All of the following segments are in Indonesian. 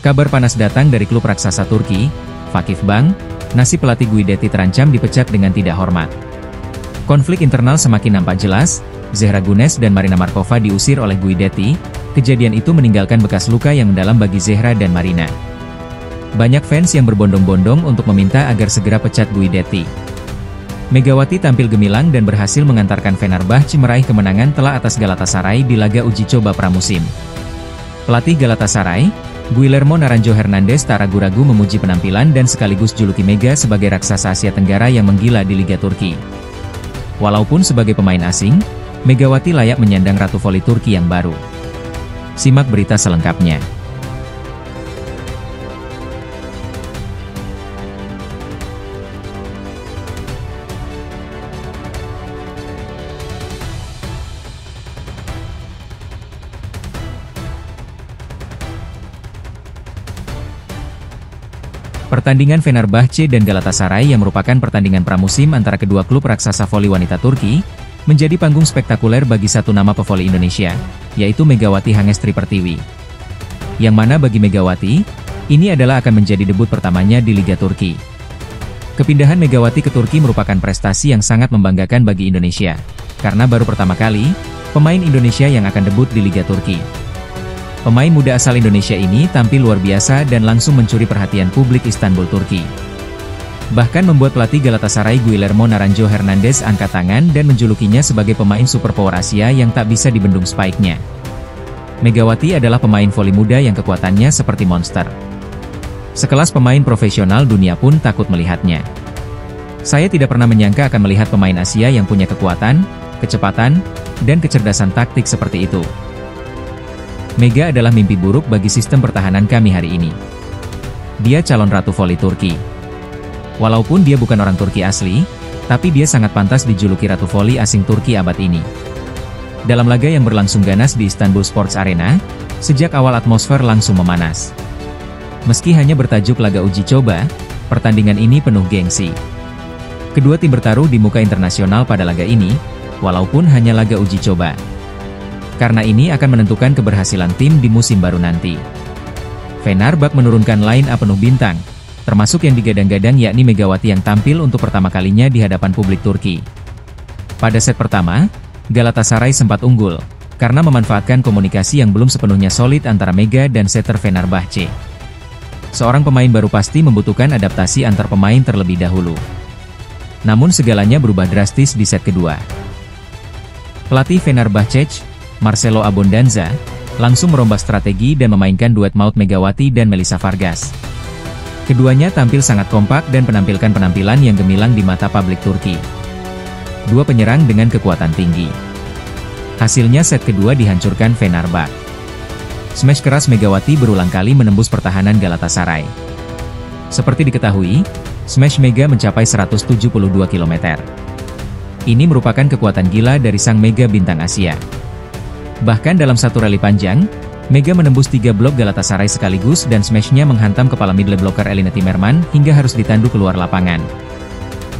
Kabar panas datang dari klub raksasa Turki, Vakifbank. Nasib pelatih Guidetti terancam dipecat dengan tidak hormat. Konflik internal semakin nampak jelas. Zehra Güneş dan Marina Markova diusir oleh Guidetti. Kejadian itu meninggalkan bekas luka yang mendalam bagi Zehra dan Marina. Banyak fans yang berbondong-bondong untuk meminta agar segera pecat Guidetti. Megawati tampil gemilang dan berhasil mengantarkan Fenerbahçe meraih kemenangan telak atas Galatasaray di laga uji coba pramusim. Pelatih Galatasaray, Guillermo Naranjo Hernandez tak ragu-ragu memuji penampilan dan sekaligus juluki Mega sebagai raksasa Asia Tenggara yang menggila di Liga Turki. Walaupun sebagai pemain asing, Megawati layak menyandang Ratu Voli Turki yang baru. Simak berita selengkapnya. Pertandingan Fenerbahçe dan Galatasaray yang merupakan pertandingan pramusim antara kedua klub raksasa voli wanita Turki, menjadi panggung spektakuler bagi satu nama pevoli Indonesia, yaitu Megawati Hangestri Pertiwi. Yang mana bagi Megawati, ini adalah akan menjadi debut pertamanya di Liga Turki. Kepindahan Megawati ke Turki merupakan prestasi yang sangat membanggakan bagi Indonesia, karena baru pertama kali, pemain Indonesia yang akan debut di Liga Turki. Pemain muda asal Indonesia ini tampil luar biasa dan langsung mencuri perhatian publik Istanbul, Turki. Bahkan membuat pelatih Galatasaray Guillermo Naranjo Hernandez angkat tangan dan menjulukinya sebagai pemain superpower Asia yang tak bisa dibendung spike-nya. Megawati adalah pemain voli muda yang kekuatannya seperti monster. Sekelas pemain profesional dunia pun takut melihatnya. Saya tidak pernah menyangka akan melihat pemain Asia yang punya kekuatan, kecepatan, dan kecerdasan taktik seperti itu. Mega adalah mimpi buruk bagi sistem pertahanan kami hari ini. Dia calon Ratu Voli Turki. Walaupun dia bukan orang Turki asli, tapi dia sangat pantas dijuluki Ratu Voli asing Turki abad ini. Dalam laga yang berlangsung ganas di Istanbul Sports Arena, sejak awal atmosfer langsung memanas. Meski hanya bertajuk laga uji coba, pertandingan ini penuh gengsi. Kedua tim bertaruh di muka internasional pada laga ini, walaupun hanya laga uji coba. Karena ini akan menentukan keberhasilan tim di musim baru nanti. Fenerbahçe menurunkan line up penuh bintang, termasuk yang digadang-gadang yakni Megawati yang tampil untuk pertama kalinya di hadapan publik Turki. Pada set pertama, Galatasaray sempat unggul, karena memanfaatkan komunikasi yang belum sepenuhnya solid antara Mega dan setter Fenerbahçe. Seorang pemain baru pasti membutuhkan adaptasi antar pemain terlebih dahulu. Namun segalanya berubah drastis di set kedua. Pelatih Fenerbahçe, Marcelo Abondanza, langsung merombak strategi dan memainkan duet maut Megawati dan Melissa Vargas. Keduanya tampil sangat kompak dan menampilkan penampilan yang gemilang di mata publik Turki. Dua penyerang dengan kekuatan tinggi. Hasilnya set kedua dihancurkan Fenerbahçe. Smash keras Megawati berulang kali menembus pertahanan Galatasaray. Seperti diketahui, smash Mega mencapai 172 km. Ini merupakan kekuatan gila dari sang Mega bintang Asia. Bahkan dalam satu rally panjang, Mega menembus 3 blok Galatasaray sekaligus dan smashnya menghantam kepala middle blocker Elina Timmerman hingga harus ditandu keluar lapangan.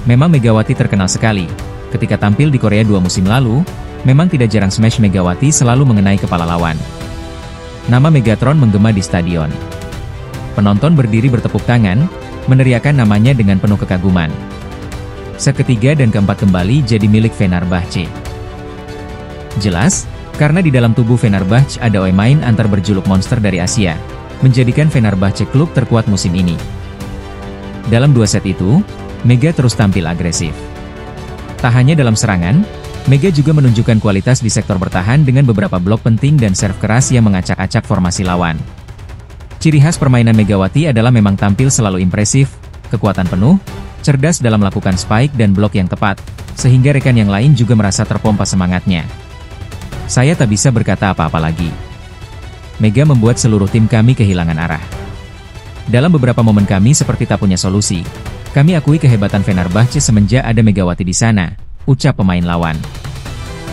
Memang Megawati terkenal sekali. Ketika tampil di Korea 2 musim lalu, memang tidak jarang smash Megawati selalu mengenai kepala lawan. Nama Megatron menggema di stadion. Penonton berdiri bertepuk tangan, meneriakan namanya dengan penuh kekaguman. Set ketiga dan keempat kembali jadi milik Fenerbahçe. Jelas, karena di dalam tubuh Fenerbahçe ada pemain antar berjuluk monster dari Asia, menjadikan Fenerbahçe klub terkuat musim ini. Dalam 2 set itu, Mega terus tampil agresif. Tak hanya dalam serangan, Mega juga menunjukkan kualitas di sektor bertahan dengan beberapa blok penting dan serve keras yang mengacak-acak formasi lawan. Ciri khas permainan Megawati adalah memang tampil selalu impresif, kekuatan penuh, cerdas dalam melakukan spike dan blok yang tepat, sehingga rekan yang lain juga merasa terpompa semangatnya. Saya tak bisa berkata apa-apa lagi. Mega membuat seluruh tim kami kehilangan arah. Dalam beberapa momen kami seperti tak punya solusi. Kami akui kehebatan Fenerbahçe semenjak ada Megawati di sana, ucap pemain lawan.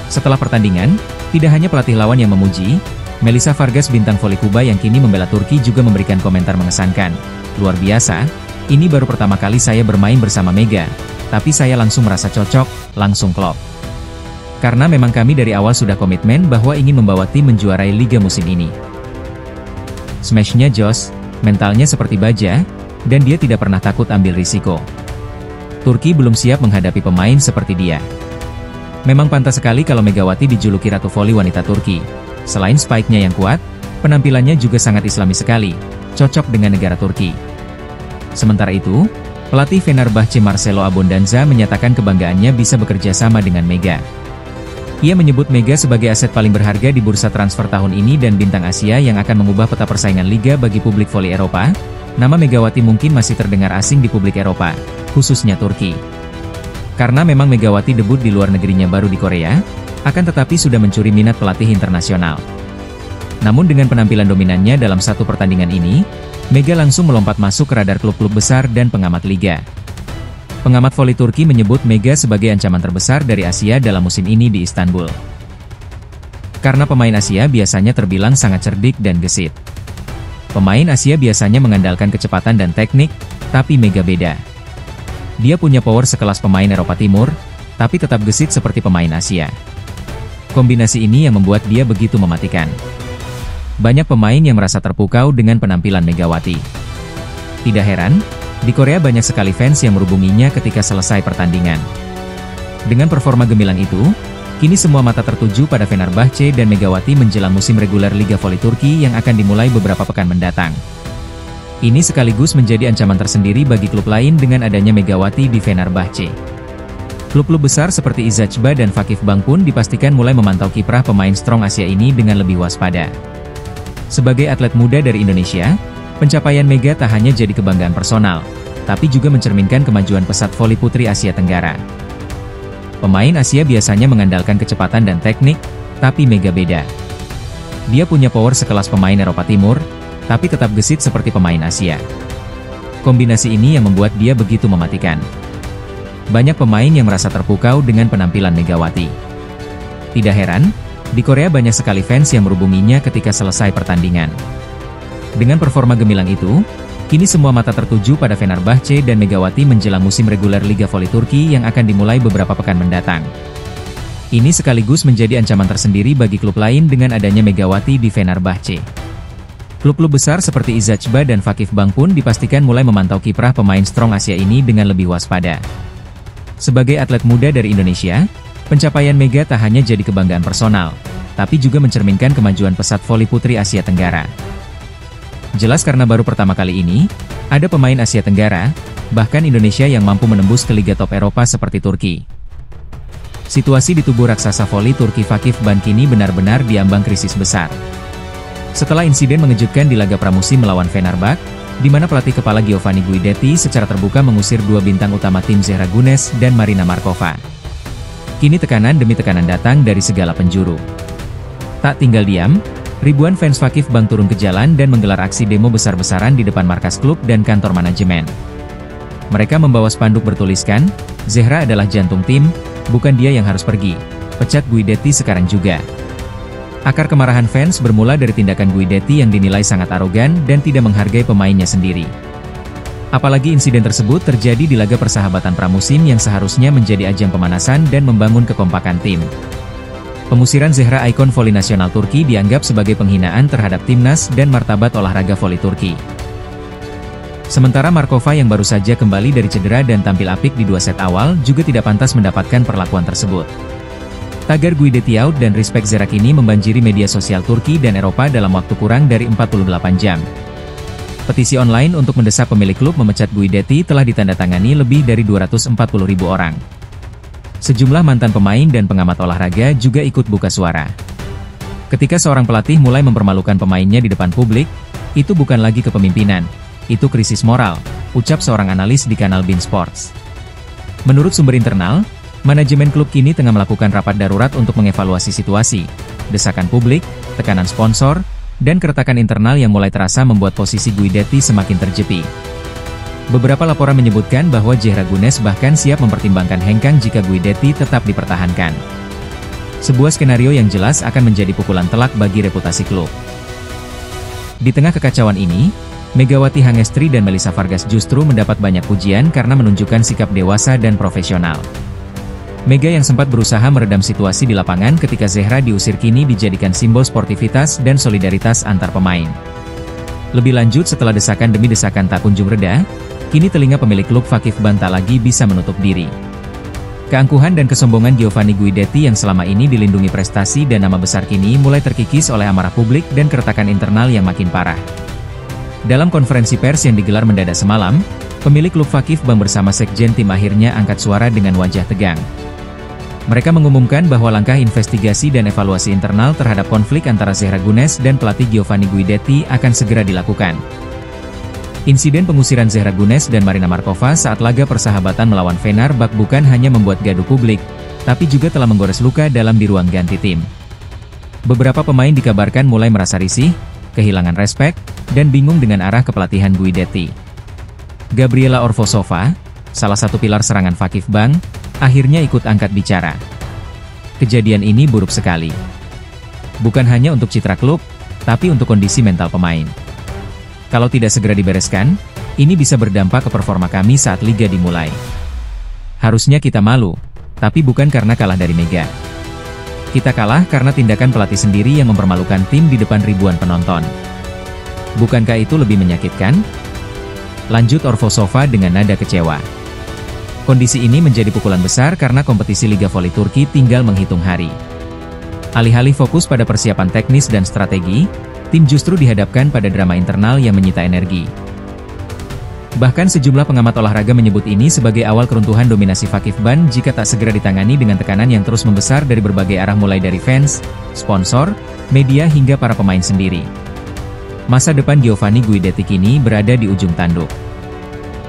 Setelah pertandingan, tidak hanya pelatih lawan yang memuji, Melissa Vargas bintang voli Kuba yang kini membela Turki juga memberikan komentar mengesankan. Luar biasa, ini baru pertama kali saya bermain bersama Mega, tapi saya langsung merasa cocok, langsung klop. Karena memang kami dari awal sudah komitmen bahwa ingin membawa tim menjuarai liga musim ini. Smashnya jos, mentalnya seperti baja, dan dia tidak pernah takut ambil risiko. Turki belum siap menghadapi pemain seperti dia. Memang pantas sekali kalau Megawati dijuluki Ratu Voli Wanita Turki. Selain spike-nya yang kuat, penampilannya juga sangat islami sekali, cocok dengan negara Turki. Sementara itu, pelatih Fenerbahce Marcelo Abondanza menyatakan kebanggaannya bisa bekerja sama dengan Mega. Ia menyebut Mega sebagai aset paling berharga di bursa transfer tahun ini dan bintang Asia yang akan mengubah peta persaingan liga bagi publik voli Eropa. Nama Megawati mungkin masih terdengar asing di publik Eropa, khususnya Turki. Karena memang Megawati debut di luar negerinya baru di Korea, akan tetapi sudah mencuri minat pelatih internasional. Namun dengan penampilan dominannya dalam satu pertandingan ini, Mega langsung melompat masuk ke radar klub-klub besar dan pengamat liga. Pengamat voli Turki menyebut Mega sebagai ancaman terbesar dari Asia dalam musim ini di Istanbul. Karena pemain Asia biasanya terbilang sangat cerdik dan gesit. Pemain Asia biasanya mengandalkan kecepatan dan teknik, tapi Mega beda. Dia punya power sekelas pemain Eropa Timur, tapi tetap gesit seperti pemain Asia. Kombinasi ini yang membuat dia begitu mematikan. Banyak pemain yang merasa terpukau dengan penampilan Megawati. Tidak heran, di Korea banyak sekali fans yang merubunginya ketika selesai pertandingan. Dengan performa gemilang itu, kini semua mata tertuju pada Fenerbahce dan Megawati menjelang musim reguler Liga Voli Turki yang akan dimulai beberapa pekan mendatang. Ini sekaligus menjadi ancaman tersendiri bagi klub lain dengan adanya Megawati di Fenerbahce. Klub-klub besar seperti Izajba dan Vakif Bank pun dipastikan mulai memantau kiprah pemain strong Asia ini dengan lebih waspada. Sebagai atlet muda dari Indonesia, pencapaian Mega tak hanya jadi kebanggaan personal, tapi juga mencerminkan kemajuan pesat voli putri Asia Tenggara. Pemain Asia biasanya mengandalkan kecepatan dan teknik, tapi Mega beda. Dia punya power sekelas pemain Eropa Timur, tapi tetap gesit seperti pemain Asia. Kombinasi ini yang membuat dia begitu mematikan. Banyak pemain yang merasa terpukau dengan penampilan Megawati. Tidak heran, di Korea banyak sekali fans yang merubunginya ketika selesai pertandingan. Dengan performa gemilang itu, kini semua mata tertuju pada Fenerbahce dan Megawati menjelang musim reguler Liga Voli Turki yang akan dimulai beberapa pekan mendatang. Ini sekaligus menjadi ancaman tersendiri bagi klub lain dengan adanya Megawati di Fenerbahce. Klub-klub besar seperti Izajba dan Vakif Bank pun dipastikan mulai memantau kiprah pemain strong Asia ini dengan lebih waspada. Sebagai atlet muda dari Indonesia, pencapaian Mega tak hanya jadi kebanggaan personal, tapi juga mencerminkan kemajuan pesat voli putri Asia Tenggara. Jelas karena baru pertama kali ini, ada pemain Asia Tenggara, bahkan Indonesia yang mampu menembus ke liga top Eropa seperti Turki. Situasi di tubuh raksasa voli Turki Vakif Bank kini benar-benar diambang krisis besar. Setelah insiden mengejutkan di laga pramusim melawan Fenerbahce, di mana pelatih kepala Giovanni Guidetti secara terbuka mengusir dua bintang utama tim Zehra Gunes dan Marina Markova. Kini tekanan demi tekanan datang dari segala penjuru. Tak tinggal diam, ribuan fans Vakif Bank turun ke jalan dan menggelar aksi demo besar-besaran di depan markas klub dan kantor manajemen. Mereka membawa spanduk bertuliskan, "Zehra adalah jantung tim, bukan dia yang harus pergi. Pecat Guidetti sekarang juga." Akar kemarahan fans bermula dari tindakan Guidetti yang dinilai sangat arogan dan tidak menghargai pemainnya sendiri. Apalagi insiden tersebut terjadi di laga persahabatan pramusim yang seharusnya menjadi ajang pemanasan dan membangun kekompakan tim. Pengusiran Zehra ikon voli nasional Turki dianggap sebagai penghinaan terhadap timnas dan martabat olahraga voli Turki. Sementara Markova yang baru saja kembali dari cedera dan tampil apik di dua set awal juga tidak pantas mendapatkan perlakuan tersebut. Tagar Guidetti out dan respect Zehra kini membanjiri media sosial Turki dan Eropa dalam waktu kurang dari 48 jam. Petisi online untuk mendesak pemilik klub memecat Guidetti telah ditandatangani lebih dari 240.000 orang. Sejumlah mantan pemain dan pengamat olahraga juga ikut buka suara. Ketika seorang pelatih mulai mempermalukan pemainnya di depan publik, itu bukan lagi kepemimpinan, itu krisis moral, ucap seorang analis di kanal Bein Sports. Menurut sumber internal, manajemen klub kini tengah melakukan rapat darurat untuk mengevaluasi situasi, desakan publik, tekanan sponsor, dan keretakan internal yang mulai terasa membuat posisi Guidetti semakin terjepi. Beberapa laporan menyebutkan bahwa Zehra Gunes bahkan siap mempertimbangkan hengkang jika Guidetti tetap dipertahankan. Sebuah skenario yang jelas akan menjadi pukulan telak bagi reputasi klub. Di tengah kekacauan ini, Megawati Hangestri dan Melissa Vargas justru mendapat banyak pujian karena menunjukkan sikap dewasa dan profesional. Mega yang sempat berusaha meredam situasi di lapangan ketika Zehra diusir kini dijadikan simbol sportivitas dan solidaritas antar pemain. Lebih lanjut setelah desakan demi desakan tak kunjung reda, kini telinga pemilik klub Fakif Bank tak lagi bisa menutup diri. Keangkuhan dan kesombongan Giovanni Guidetti yang selama ini dilindungi prestasi dan nama besar kini mulai terkikis oleh amarah publik dan keretakan internal yang makin parah. Dalam konferensi pers yang digelar mendadak semalam, pemilik klub Fakif Bank bersama sekjen tim akhirnya angkat suara dengan wajah tegang. Mereka mengumumkan bahwa langkah investigasi dan evaluasi internal terhadap konflik antara Zehra Gunes dan pelatih Giovanni Guidetti akan segera dilakukan. Insiden pengusiran Zehra Gunes dan Marina Markova saat laga persahabatan melawan Fenerbahce bukan hanya membuat gaduh publik, tapi juga telah menggores luka dalam di ruang ganti tim. Beberapa pemain dikabarkan mulai merasa risih, kehilangan respek, dan bingung dengan arah kepelatihan Guidetti. Gabriela Orvosova, salah satu pilar serangan Fakif Bank, akhirnya ikut angkat bicara. Kejadian ini buruk sekali. Bukan hanya untuk citra klub, tapi untuk kondisi mental pemain. Kalau tidak segera dibereskan, ini bisa berdampak ke performa kami saat liga dimulai. Harusnya kita malu, tapi bukan karena kalah dari Mega. Kita kalah karena tindakan pelatih sendiri yang mempermalukan tim di depan ribuan penonton. Bukankah itu lebih menyakitkan? Lanjut Orvosova dengan nada kecewa. Kondisi ini menjadi pukulan besar karena kompetisi Liga Voli Turki tinggal menghitung hari. Alih-alih fokus pada persiapan teknis dan strategi, tim justru dihadapkan pada drama internal yang menyita energi. Bahkan sejumlah pengamat olahraga menyebut ini sebagai awal keruntuhan dominasi Fakif Bank jika tak segera ditangani dengan tekanan yang terus membesar dari berbagai arah mulai dari fans, sponsor, media hingga para pemain sendiri. Masa depan Giovanni Guidetti kini berada di ujung tanduk.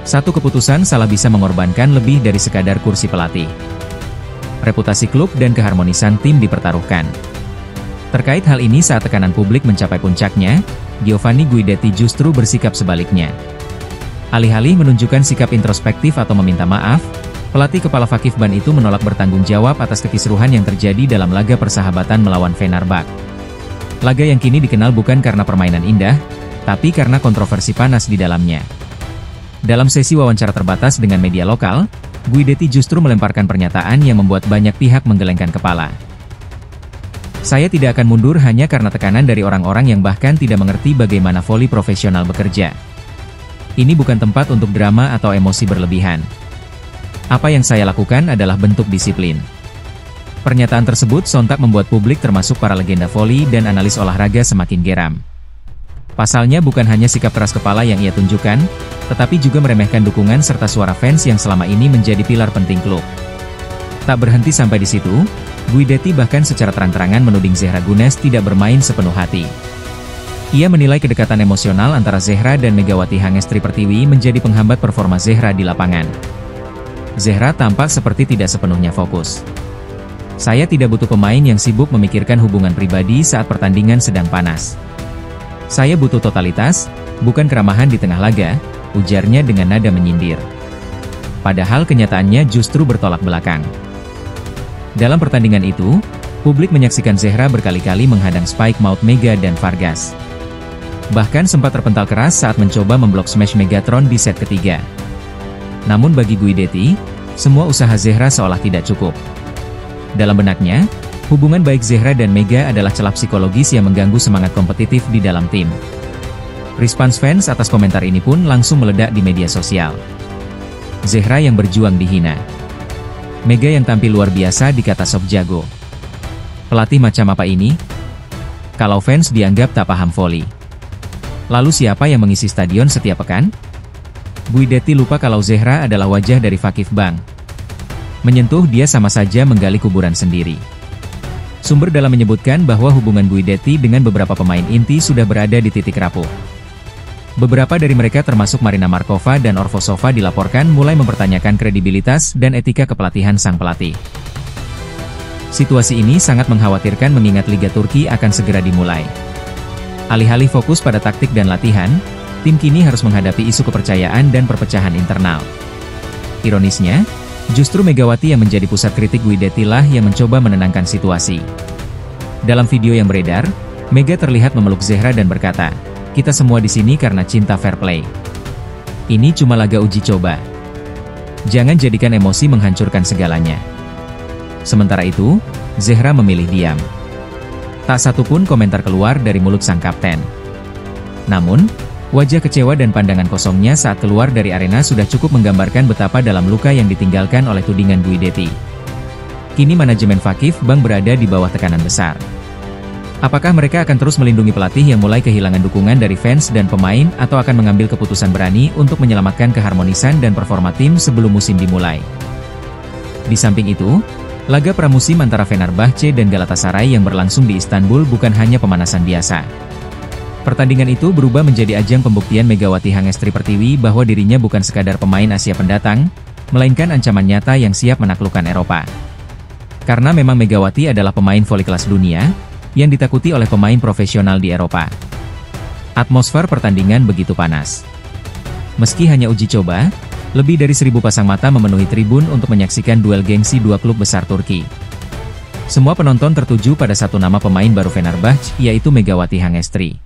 Satu keputusan salah bisa mengorbankan lebih dari sekadar kursi pelatih. Reputasi klub dan keharmonisan tim dipertaruhkan. Terkait hal ini saat tekanan publik mencapai puncaknya, Giovanni Guidetti justru bersikap sebaliknya. Alih-alih menunjukkan sikap introspektif atau meminta maaf, pelatih kepala Fakif Bank itu menolak bertanggung jawab atas kekisruhan yang terjadi dalam laga persahabatan melawan Fenerbahce. Laga yang kini dikenal bukan karena permainan indah, tapi karena kontroversi panas di dalamnya. Dalam sesi wawancara terbatas dengan media lokal, Guidetti justru melemparkan pernyataan yang membuat banyak pihak menggelengkan kepala. Saya tidak akan mundur hanya karena tekanan dari orang-orang yang bahkan tidak mengerti bagaimana voli profesional bekerja. Ini bukan tempat untuk drama atau emosi berlebihan. Apa yang saya lakukan adalah bentuk disiplin. Pernyataan tersebut sontak membuat publik termasuk para legenda voli dan analis olahraga semakin geram. Pasalnya bukan hanya sikap keras kepala yang ia tunjukkan, tetapi juga meremehkan dukungan serta suara fans yang selama ini menjadi pilar penting klub. Tak berhenti sampai di situ, Guidetti bahkan secara terang-terangan menuding Zehra Gunes tidak bermain sepenuh hati. Ia menilai kedekatan emosional antara Zehra dan Megawati Hangestri Pertiwi menjadi penghambat performa Zehra di lapangan. Zehra tampak seperti tidak sepenuhnya fokus. Saya tidak butuh pemain yang sibuk memikirkan hubungan pribadi saat pertandingan sedang panas. Saya butuh totalitas, bukan keramahan di tengah laga, ujarnya dengan nada menyindir. Padahal kenyataannya justru bertolak belakang. Dalam pertandingan itu, publik menyaksikan Zehra berkali-kali menghadang spike maut Mega dan Vargas. Bahkan sempat terpental keras saat mencoba memblok smash Megatron di set ketiga. Namun bagi Guidetti, semua usaha Zehra seolah tidak cukup. Dalam benaknya, hubungan baik Zehra dan Mega adalah celah psikologis yang mengganggu semangat kompetitif di dalam tim. Respons fans atas komentar ini pun langsung meledak di media sosial. Zehra yang berjuang dihina. Mega yang tampil luar biasa dikata sok jago. Pelatih macam apa ini? Kalau fans dianggap tak paham voli. Lalu siapa yang mengisi stadion setiap pekan? Guidetti lupa kalau Zehra adalah wajah dari Fakif Bank. Menyentuh dia sama saja menggali kuburan sendiri. Sumber dalam menyebutkan bahwa hubungan Guidetti dengan beberapa pemain inti sudah berada di titik rapuh. Beberapa dari mereka termasuk Marina Markova dan Orvosova dilaporkan mulai mempertanyakan kredibilitas dan etika kepelatihan sang pelatih. Situasi ini sangat mengkhawatirkan mengingat Liga Turki akan segera dimulai. Alih-alih fokus pada taktik dan latihan, tim kini harus menghadapi isu kepercayaan dan perpecahan internal. Ironisnya, justru Megawati yang menjadi pusat kritik Guidetti lah yang mencoba menenangkan situasi. Dalam video yang beredar, Mega terlihat memeluk Zehra dan berkata, "Kita semua di sini karena cinta fair play. Ini cuma laga uji coba. Jangan jadikan emosi menghancurkan segalanya." Sementara itu, Zehra memilih diam. Tak satu pun komentar keluar dari mulut sang kapten. Namun, Wajah kecewa dan pandangan kosongnya saat keluar dari arena sudah cukup menggambarkan betapa dalam luka yang ditinggalkan oleh tudingan Dwi Deti. Kini manajemen Fakif Bank berada di bawah tekanan besar. Apakah mereka akan terus melindungi pelatih yang mulai kehilangan dukungan dari fans dan pemain, atau akan mengambil keputusan berani untuk menyelamatkan keharmonisan dan performa tim sebelum musim dimulai? Di samping itu, laga pramusim antara Fenerbahce dan Galatasaray yang berlangsung di Istanbul bukan hanya pemanasan biasa. Pertandingan itu berubah menjadi ajang pembuktian Megawati Hangestri Pertiwi bahwa dirinya bukan sekadar pemain Asia pendatang, melainkan ancaman nyata yang siap menaklukkan Eropa. Karena memang Megawati adalah pemain voli kelas dunia, yang ditakuti oleh pemain profesional di Eropa. Atmosfer pertandingan begitu panas. Meski hanya uji coba, lebih dari 1.000 pasang mata memenuhi tribun untuk menyaksikan duel gengsi dua klub besar Turki. Semua penonton tertuju pada satu nama pemain baru Fenerbahce, yaitu Megawati Hangestri.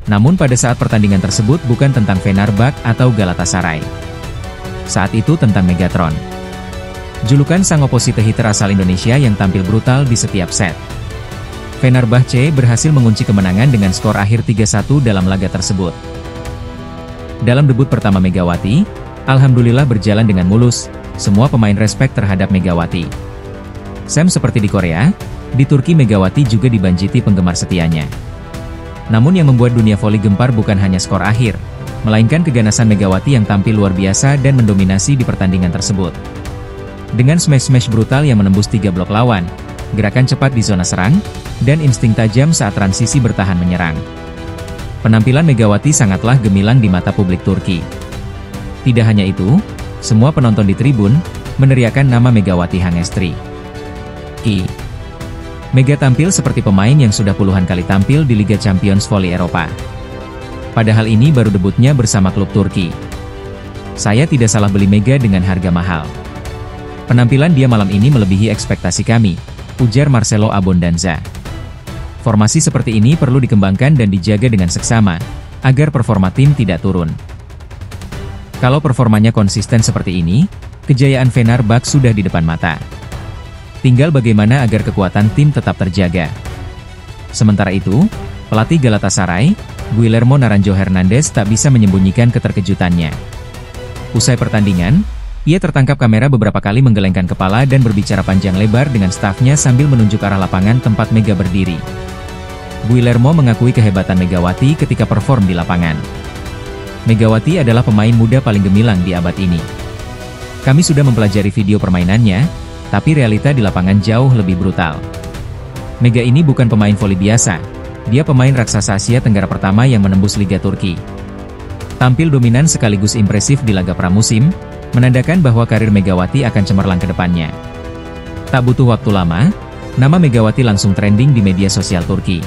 Namun pada saat pertandingan tersebut bukan tentang Fenerbahce atau Galatasaray. Saat itu tentang Megatron. Julukan sang oposite hitter asal Indonesia yang tampil brutal di setiap set. Fenerbahce berhasil mengunci kemenangan dengan skor akhir 3-1 dalam laga tersebut. Dalam debut pertama Megawati, alhamdulillah berjalan dengan mulus, semua pemain respek terhadap Megawati. Sam seperti di Korea, di Turki Megawati juga dibanjiti penggemar setianya. Namun yang membuat dunia voli gempar bukan hanya skor akhir, melainkan keganasan Megawati yang tampil luar biasa dan mendominasi di pertandingan tersebut. Dengan smash-smash brutal yang menembus 3 blok lawan, gerakan cepat di zona serang, dan insting tajam saat transisi bertahan menyerang. Penampilan Megawati sangatlah gemilang di mata publik Turki. Tidak hanya itu, semua penonton di tribun meneriakan nama Megawati Hangestri. Mega tampil seperti pemain yang sudah puluhan kali tampil di Liga Champions Voli Eropa. Padahal ini baru debutnya bersama klub Turki. Saya tidak salah beli Mega dengan harga mahal. Penampilan dia malam ini melebihi ekspektasi kami, ujar Marcelo Abondanza. Formasi seperti ini perlu dikembangkan dan dijaga dengan seksama, agar performa tim tidak turun. Kalau performanya konsisten seperti ini, kejayaan Fenerbahce sudah di depan mata. Tinggal bagaimana agar kekuatan tim tetap terjaga. Sementara itu, pelatih Galatasaray, Guillermo Naranjo Hernandez tak bisa menyembunyikan keterkejutannya. Usai pertandingan, ia tertangkap kamera beberapa kali menggelengkan kepala dan berbicara panjang lebar dengan stafnya sambil menunjuk arah lapangan tempat Mega berdiri. Guillermo mengakui kehebatan Megawati ketika perform di lapangan. Megawati adalah pemain muda paling gemilang di abad ini. Kami sudah mempelajari video permainannya, tapi realita di lapangan jauh lebih brutal. Mega ini bukan pemain voli biasa, dia pemain raksasa Asia Tenggara pertama yang menembus Liga Turki. Tampil dominan sekaligus impresif di laga pramusim, menandakan bahwa karir Megawati akan cemerlang ke depannya. Tak butuh waktu lama, nama Megawati langsung trending di media sosial Turki.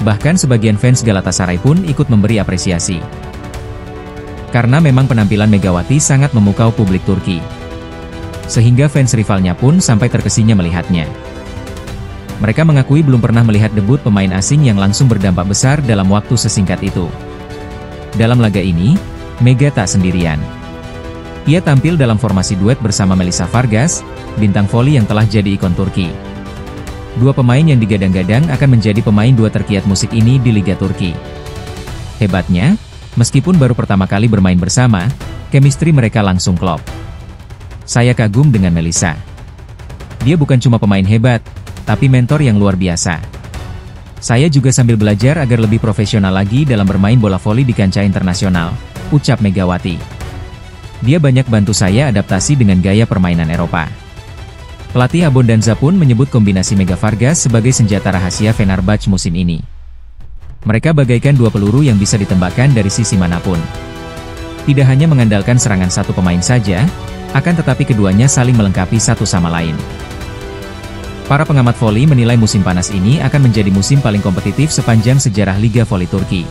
Bahkan sebagian fans Galatasaray pun ikut memberi apresiasi. Karena memang penampilan Megawati sangat memukau publik Turki. Sehingga fans rivalnya pun sampai terkesima melihatnya. Mereka mengakui belum pernah melihat debut pemain asing yang langsung berdampak besar dalam waktu sesingkat itu. Dalam laga ini, Mega tak sendirian. Ia tampil dalam formasi duet bersama Melissa Vargas, bintang voli yang telah jadi ikon Turki. Dua pemain yang digadang-gadang akan menjadi pemain dua terkiat musik ini di Liga Turki. Hebatnya, meskipun baru pertama kali bermain bersama, chemistry mereka langsung klop. Saya kagum dengan Melissa. Dia bukan cuma pemain hebat, tapi mentor yang luar biasa. Saya juga sambil belajar agar lebih profesional lagi dalam bermain bola voli di kancah internasional, ucap Megawati. Dia banyak bantu saya adaptasi dengan gaya permainan Eropa. Pelatih Abondanza pun menyebut kombinasi Mega Vargas sebagai senjata rahasia Fenerbahce musim ini. Mereka bagaikan dua peluru yang bisa ditembakkan dari sisi manapun. Tidak hanya mengandalkan serangan satu pemain saja, akan tetapi keduanya saling melengkapi satu sama lain. Para pengamat voli menilai musim panas ini akan menjadi musim paling kompetitif sepanjang sejarah Liga Voli Turki.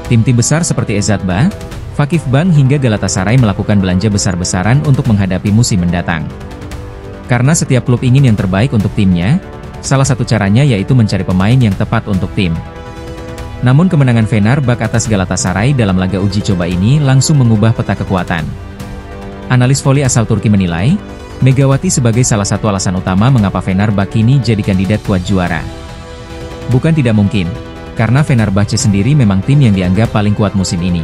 Tim-tim besar seperti Ezatba, Fakif Bank hingga Galatasaray melakukan belanja besar-besaran untuk menghadapi musim mendatang. Karena setiap klub ingin yang terbaik untuk timnya, salah satu caranya yaitu mencari pemain yang tepat untuk tim. Namun kemenangan Fenerbahce atas Galatasaray dalam laga uji coba ini langsung mengubah peta kekuatan. Analis voli asal Turki menilai, Megawati sebagai salah satu alasan utama mengapa Fenerbahce kini jadi kandidat kuat juara. Bukan tidak mungkin, Karena Fenerbahce sendiri memang tim yang dianggap paling kuat musim ini.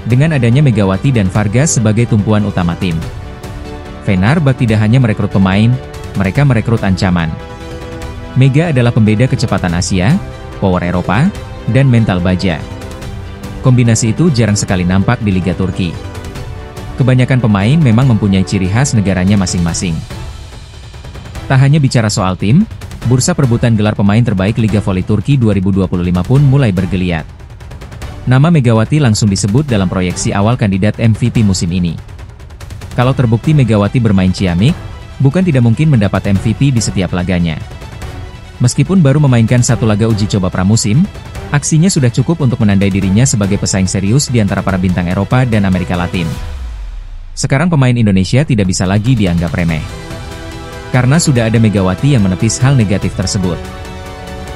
Dengan adanya Megawati dan Vargas sebagai tumpuan utama tim, Fenerbahce tidak hanya merekrut pemain, mereka merekrut ancaman. Mega adalah pembeda kecepatan Asia, power Eropa, dan mental baja. Kombinasi itu jarang sekali nampak di Liga Turki. Kebanyakan pemain memang mempunyai ciri khas negaranya masing-masing. Tak hanya bicara soal tim, bursa perebutan gelar pemain terbaik Liga Voli Turki 2025 pun mulai bergeliat. Nama Megawati langsung disebut dalam proyeksi awal kandidat MVP musim ini. Kalau terbukti Megawati bermain ciamik, bukan tidak mungkin mendapat MVP di setiap laganya. Meskipun baru memainkan satu laga uji coba pramusim, aksinya sudah cukup untuk menandai dirinya sebagai pesaing serius di antara para bintang Eropa dan Amerika Latin. Sekarang pemain Indonesia tidak bisa lagi dianggap remeh. Karena sudah ada Megawati yang menepis hal negatif tersebut.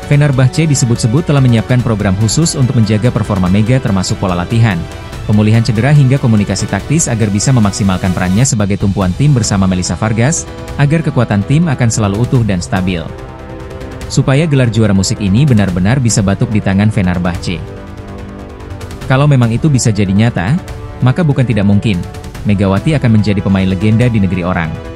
Fenerbahce disebut-sebut telah menyiapkan program khusus untuk menjaga performa Mega termasuk pola latihan, pemulihan cedera hingga komunikasi taktis agar bisa memaksimalkan perannya sebagai tumpuan tim bersama Melissa Vargas, agar kekuatan tim akan selalu utuh dan stabil. Supaya gelar juara musik ini benar-benar bisa batuk di tangan Fenerbahce. Kalau memang itu bisa jadi nyata, maka bukan tidak mungkin, Megawati akan menjadi pemain legenda di negeri orang.